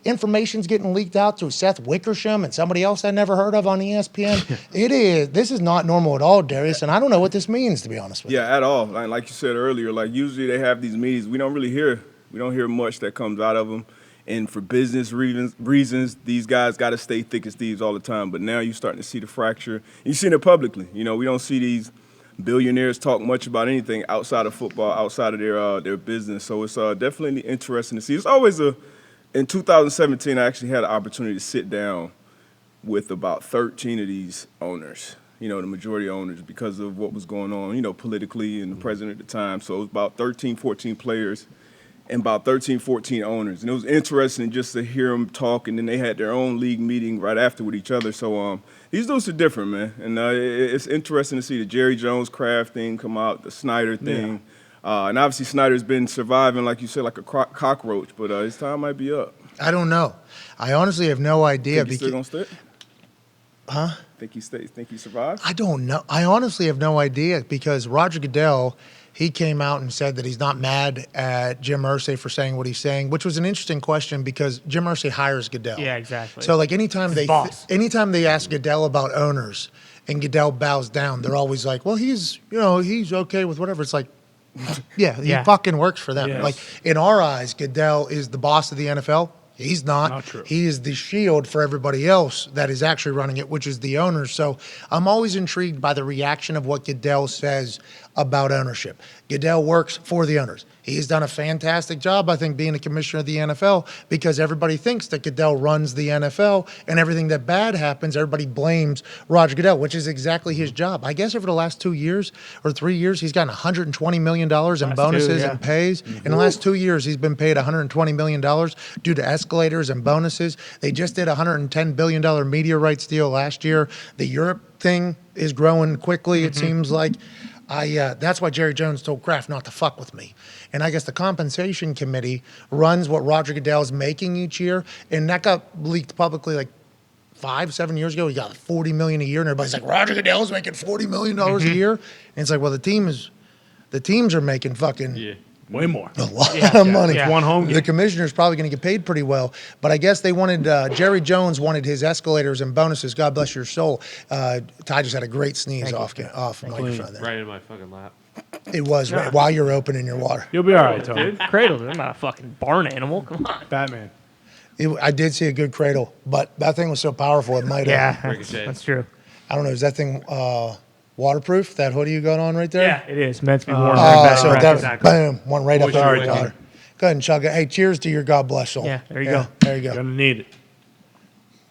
information's getting leaked out through Seth Wickersham and somebody else I never heard of on ESPN. This is not normal at all, Darius, and I don't know what this means, to be honest with you. Yeah, at all. Like you said earlier, like usually they have these meetings. We don't hear much that comes out of them. And for business reasons, these guys got to stay thick as thieves all the time. But now you're starting to see the fracture. You've seen it publicly. We don't see these billionaires talk much about anything outside of football, outside of their business. So it's definitely interesting to see. It's always in 2017, I actually had an opportunity to sit down with about 13 of these owners, the majority owners, because of what was going on, politically and the president at the time. So it was about 13, 14 players and about 13, 14 owners. And it was interesting just to hear them talk, and then they had their own league meeting right after with each other. So these dudes are different, man. And it's interesting to see the Jerry Jones Kraft thing come out, the Snyder thing. Yeah. And obviously Snyder's been surviving, like you said, like a cockroach, but his time might be up. I don't know. I honestly have no idea. Think he's still going to stick? Huh? Think he survives? I don't know. I honestly have no idea because Roger Goodell, he came out and said that he's not mad at Jim Irsay for saying what he's saying, which was an interesting question because Jim Irsay hires Goodell. Yeah, exactly. So like anytime they ask Goodell about owners and Goodell bows down, they're always like, well, he's okay with whatever. It's like, yeah, he fucking works for them. Yes. Like in our eyes, Goodell is the boss of the NFL. He's not true. He is the shield for everybody else that is actually running it, which is the owners. So I'm always intrigued by the reaction of what Goodell says about ownership. Goodell works for the owners. He's done a fantastic job, I think, being a commissioner of the NFL because everybody thinks that Goodell runs the NFL and everything that bad happens, everybody blames Roger Goodell, which is exactly his job. I guess over the last 2 years or 3 years, he's gotten $120 million in bonuses and pays. In the last 2 years, he's been paid $120 million due to escalators and bonuses. They just did a $110 billion media rights deal last year. The Europe thing is growing quickly, it seems like. That's why Jerry Jones told Kraft not to fuck with me. And I guess the compensation committee runs what Roger Goodell is making each year. And that got leaked publicly like 5-7 years ago. He got $40 million a year. And everybody's like, Roger Goodell's making $40 million a year. And it's like, well, the teams are making fucking way more. A lot of money. One home game. The commissioner's probably going to get paid pretty well. But I guess they wanted, Jerry Jones wanted his escalators and bonuses. God bless your soul. Ty just had a great sneeze off microphone there. Right in my fucking lap. It was right while you're opening your water. You'll be all right, Tony. Cradle. I'm not a fucking barn animal. Come on. Batman. I did see a good cradle, but that thing was so powerful it might have. Yeah, that's true. I don't know. Is that thing waterproof? That hoodie you got on right there? Yeah, it is. Meant to be worn. So boom, one right up there. Go ahead and chug it. Hey, cheers to your God bless soul. Yeah, there you go. There you go. Gonna need it.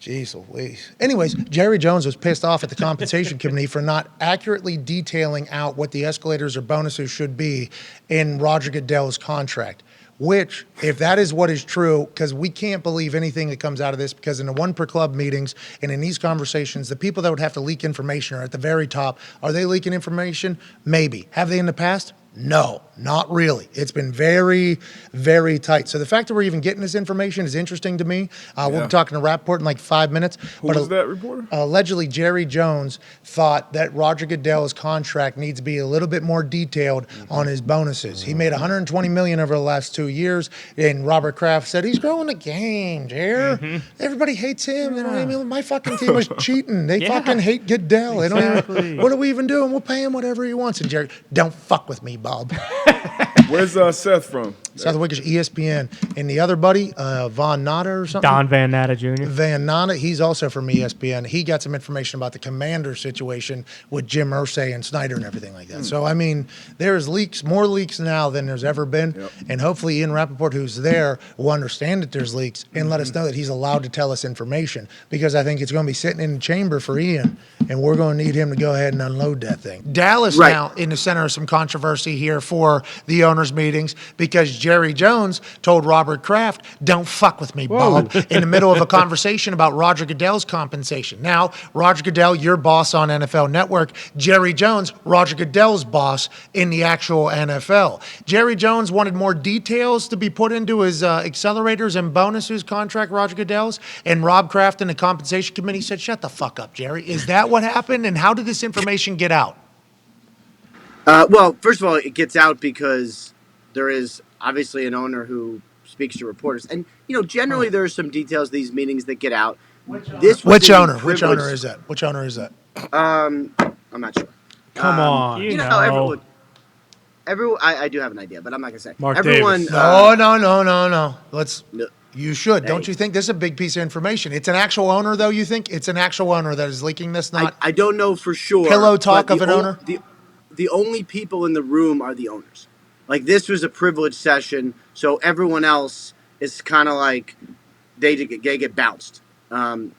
Jeez Louise. Anyways, Jerry Jones was pissed off at the compensation committee for not accurately detailing out what the escalators or bonuses should be in Roger Goodell's contract. Which, if that is what is true, because we can't believe anything that comes out of this, because in the one per club meetings and in these conversations, the people that would have to leak information are at the very top. Are they leaking information? Maybe. Have they in the past? No, not really. It's been very, very tight. So the fact that we're even getting this information is interesting to me. We'll be talking to Rappaport in like 5 minutes. Who was that reporter? Allegedly, Jerry Jones thought that Roger Goodell's contract needs to be a little bit more detailed on his bonuses. He made $120 million over the last 2 years, and Robert Kraft said he's growing the game, Jerry. Everybody hates him. You know what I mean? My fucking team was cheating. They fucking hate Goodell. Exactly. What are we even doing? We'll pay him whatever he wants. And Jerry, don't fuck with me, Bob. Where's Seth from? Seth Wickersham, ESPN. And the other buddy, Von Natta or something? Don Van Natta Jr. Van Natta, he's also from ESPN. He got some information about the Commander situation with Jim Irsay and Snyder and everything like that. So, I mean, there's more leaks now than there's ever been. Yep. And hopefully Ian Rappaport, who's there, will understand that there's leaks and let us know that he's allowed to tell us information. Because I think it's going to be sitting in the chamber for Ian, and we're going to need him to go ahead and unload that thing. Dallas now in the center of some controversy here for the owners' meetings because Jerry Jones told Robert Kraft, don't fuck with me, Bob, in the middle of a conversation about Roger Goodell's compensation. Now, Roger Goodell, your boss on NFL Network. Jerry Jones, Roger Goodell's boss in the actual NFL. Jerry Jones wanted more details to be put into his accelerators and bonuses contract, Roger Goodell's, and Rob Kraft and the compensation committee said, shut the fuck up, Jerry. Is that what happened, and how did this information get out? Well, first of all, it gets out because there is obviously an owner who speaks to reporters. And generally there are some details of these meetings that get out. Which owner? Which owner is that? Which owner is that? I'm not sure. Come on. Everyone, I do have an idea, but I'm not gonna say. Mark Everyone. Davis. No. Let's. No. You should. Hey. Don't you think this is a big piece of information? It's an actual owner, though. You think it's an actual owner that is leaking this? Not. I don't know for sure. Pillow talk of an owner. The only people in the room are the owners. Like, this was a privileged session, so everyone else is kind of like they get bounced.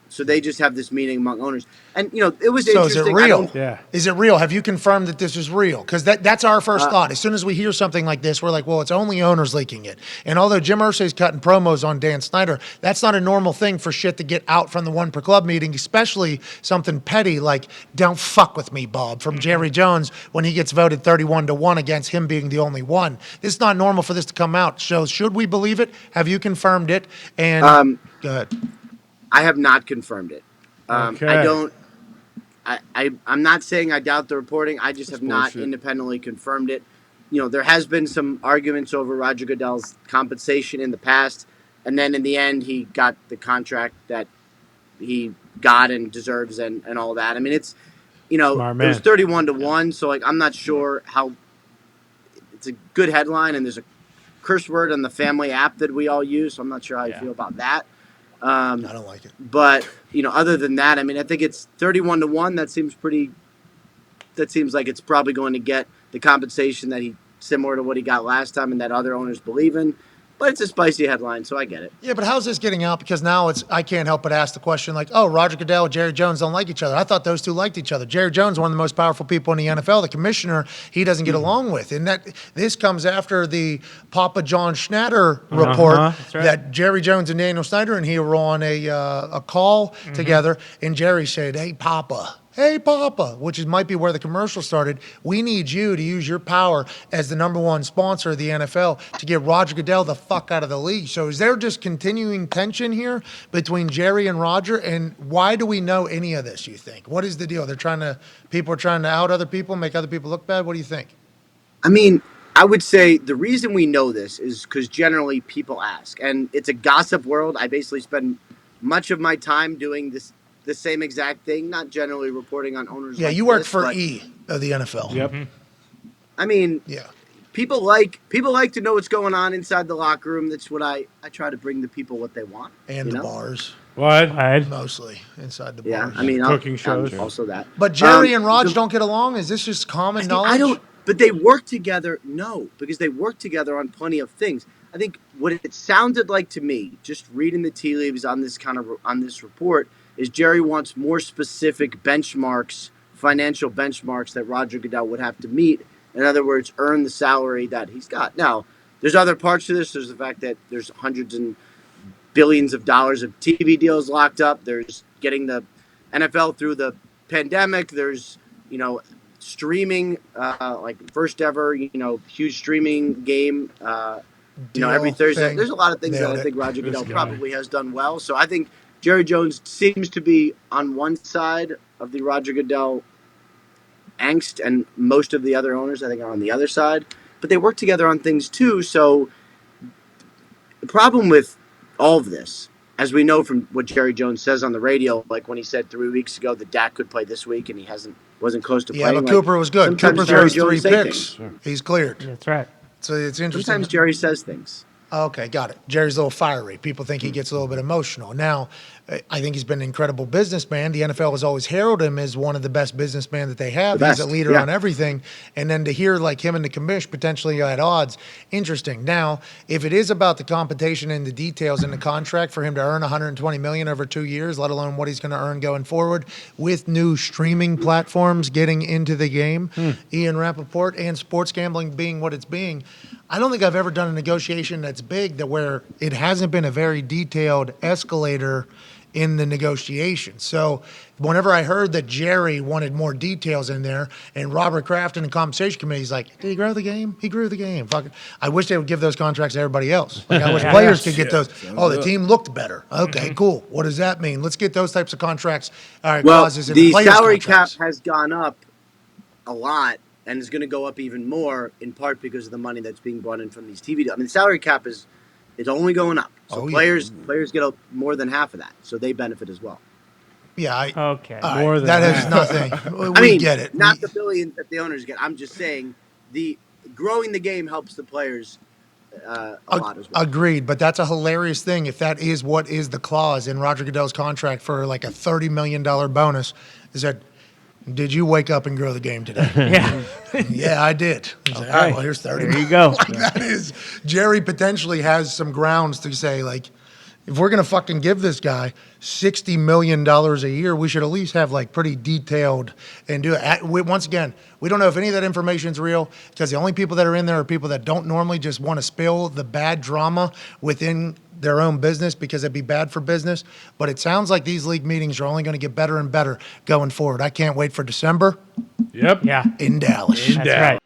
So they just have this meeting among owners. And, it was interesting. So is it real? Yeah. Is it real? Have you confirmed that this is real? Because that's our first thought. As soon as we hear something like this, we're like, well, it's only owners leaking it. And although Jim Irsay's cutting promos on Dan Snyder, that's not a normal thing for shit to get out from the one per club meeting, especially something petty like, don't fuck with me, Bob, from Jerry Jones when he gets voted 31-1 against him being the only one. This is not normal for this to come out. So should we believe it? Have you confirmed it? And go ahead. I have not confirmed it. Okay. I don't. I'm not saying I doubt the reporting. I just have not independently confirmed it. There has been some arguments over Roger Goodell's compensation in the past, and then in the end, he got the contract that he got and deserves and all that. I mean, it's it was 31-1, so I'm not sure how. It's a good headline, and there's a curse word on the family app that we all use, so I'm not sure how you feel about that. I don't like it. But, other than that, I mean, I think it's 31-1. That seems like it's probably going to get the compensation that similar to what he got last time and that other owners believe in. But it's a spicy headline, so I get it. Yeah, but how's this getting out? Because now I can't help but ask the question like, oh, Roger Goodell and Jerry Jones don't like each other. I thought those two liked each other. Jerry Jones, one of the most powerful people in the NFL, the commissioner, he doesn't get along with. And this comes after the Papa John Schnatter report that Jerry Jones and Daniel Snyder and he were on a call together, and Jerry said, hey, Papa, which might be where the commercial started. We need you to use your power as the number one sponsor of the NFL to get Roger Goodell the fuck out of the league. So is there just continuing tension here between Jerry and Roger? And why do we know any of this, you think? What is the deal? People are trying to out other people, make other people look bad? What do you think? I mean, I would say the reason we know this is because generally people ask. And it's a gossip world. I basically spend much of my time doing the same exact thing, not generally reporting on owners. Yeah, you work for E of the NFL. Yep. I mean, yeah. People like to know what's going on inside the locker room. That's what I try to bring the people what they want. And the bars. What? Mostly inside the bars. Yeah, I mean, cooking shows. Also that. But Jerry and Raj don't get along? Is this just common knowledge? But they work together. No, because they work together on plenty of things. I think what it sounded like to me, just reading the tea leaves on this report, is Jerry wants more specific benchmarks, financial benchmarks that Roger Goodell would have to meet. In other words, earn the salary that he's got. Now, there's other parts to this. There's the fact that there's hundreds and billions of dollars of TV deals locked up. There's getting the NFL through the pandemic. There's, streaming, like first ever, huge streaming game, every Thursday. There's a lot of things that I think Roger Goodell probably has done well. So I think Jerry Jones seems to be on one side of the Roger Goodell angst, and most of the other owners, I think, are on the other side. But they work together on things too. So the problem with all of this, as we know from what Jerry Jones says on the radio, like when he said 3 weeks ago that Dak could play this week and he wasn't close to playing. Yeah, but Cooper was good. Cooper throws 3 picks. Sure. He's cleared. That's right. So it's interesting. Sometimes Jerry says things. Okay, got it. Jerry's a little fiery. People think he gets a little bit emotional. Now, I think he's been an incredible businessman. The NFL has always heralded him as one of the best businessmen that they have. He's a leader on everything. And then to hear like him and the commish potentially at odds, interesting. Now, if it is about the compensation and the details in the contract for him to earn $120 million over 2 years, let alone what he's going to earn going forward, with new streaming platforms getting into the game, Ian Rappaport, and sports gambling being what it's being, I don't think I've ever done a negotiation that's big that where it hasn't been a very detailed escalator in the negotiation. So whenever I heard that Jerry wanted more details in there and Robert Kraft in the compensation committee is like, did he grow the game? He grew the game. Fuck it. I wish they would give those contracts to everybody else. Like I wish players could get those. Oh, the team looked better. Okay, cool. What does that mean? Let's get those types of contracts. All right, clauses in the salary contracts. cap has gone up a lot and is going to go up even more in part because of the money that's being brought in from these TV deals. I mean, the salary cap is It's only going up. So Oh, yeah. players get more than half of that, so they benefit as well. Yeah. Okay. All right, More than that is that. nothing. I mean, get it. not the billions that the owners get. I'm just saying the growing the game helps the players a lot as well. Agreed, but that's a hilarious thing if that is what is the clause in Roger Goodell's contract for like a $30 million bonus. Is that, did you wake up and grow the game today? Yeah. Yeah, I did. He's like, all right, well, here's 30. There you go. Like, that is, Jerry potentially has some grounds to say, like, if we're going to fucking give this guy $60 million a year, we should at least have like pretty detailed and do it. Once again, we don't know if any of that information is real because the only people that are in there are people that don't normally just want to spill the bad drama within their own business because it'd be bad for business. But it sounds like these league meetings are only going to get better and better going forward. I can't wait for December Yep. Yeah. in Dallas. That's right.